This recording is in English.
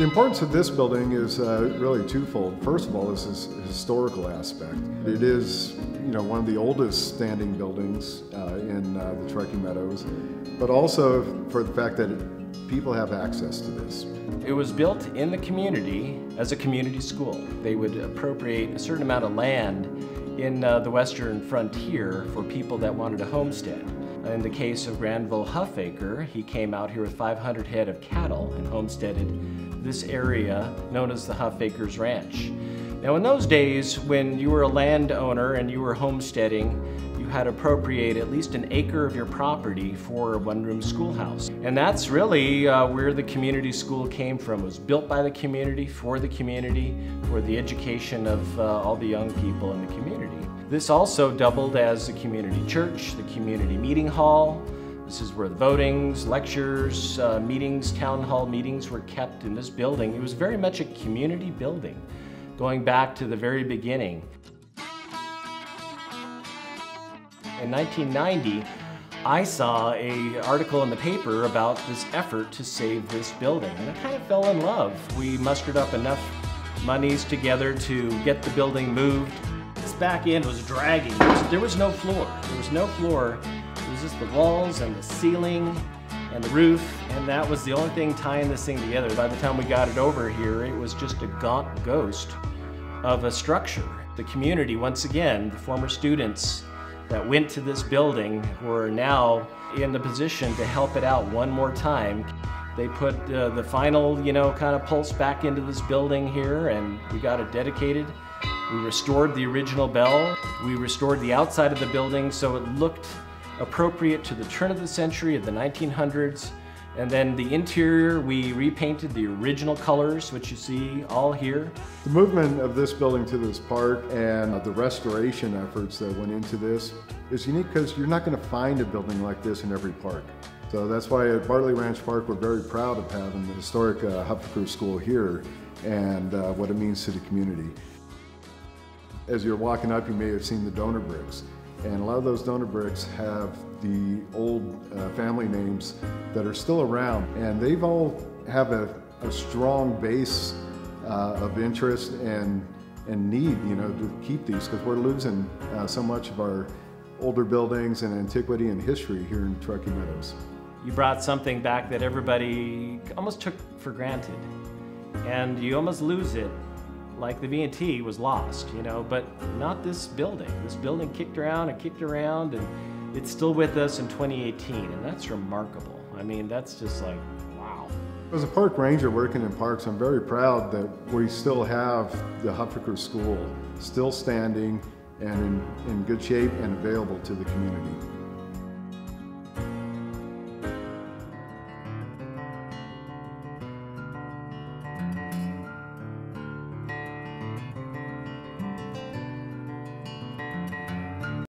The importance of this building is really twofold. First of all, this is a historical aspect. It is, one of the oldest standing buildings in the Truckee Meadows, but also for the fact that people have access to this. It was built in the community as a community school. They would appropriate a certain amount of land in the western frontier for people that wanted a homestead. In the case of Granville Huffaker, he came out here with 500 head of cattle and homesteaded this area known as the Huffaker's Ranch. Now in those days, when you were a landowner and you were homesteading, you had to appropriate at least an acre of your property for a one-room schoolhouse. And that's really where the community school came from. It was built by the community, for the education of all the young people in the community. This also doubled as the community church, the community meeting hall. This is where the votings, lectures, meetings, town hall meetings were kept in this building. It was very much a community building, going back to the very beginning. In 1990, I saw an article in the paper about this effort to save this building, and I kind of fell in love. We mustered up enough monies together to get the building moved. This back end was dragging. There was no floor. There was no floor. It was just the walls and the ceiling and the roof, and that was the only thing tying this thing together. By the time we got it over here, it was just a gaunt ghost of a structure. The community, once again, the former students that went to this building were now in the position to help it out one more time. They put the final, kind of pulse back into this building here, and we got it dedicated. We restored the original bell. We restored the outside of the building so it looked appropriate to the turn of the century of the 1900s. And then the interior, we repainted the original colors, which you see all here. The movement of this building to this park and the restoration efforts that went into this is unique because you're not going to find a building like this in every park. So that's why at Bartley Ranch Park, we're very proud of having the historic Huffaker School here and what it means to the community. As you're walking up, you may have seen the donor bricks. And a lot of those donor bricks have the old family names that are still around. And they've all have a strong base of interest and need, to keep these, because we're losing so much of our older buildings and antiquity and history here in Truckee Meadows. You brought something back that everybody almost took for granted. And you almost lose it. Like the V&T was lost, but not this building. This building kicked around, and it's still with us in 2018, and that's remarkable. I mean, that's just like, wow. As a park ranger working in parks, I'm very proud that we still have the Huffaker School still standing and in good shape and available to the community.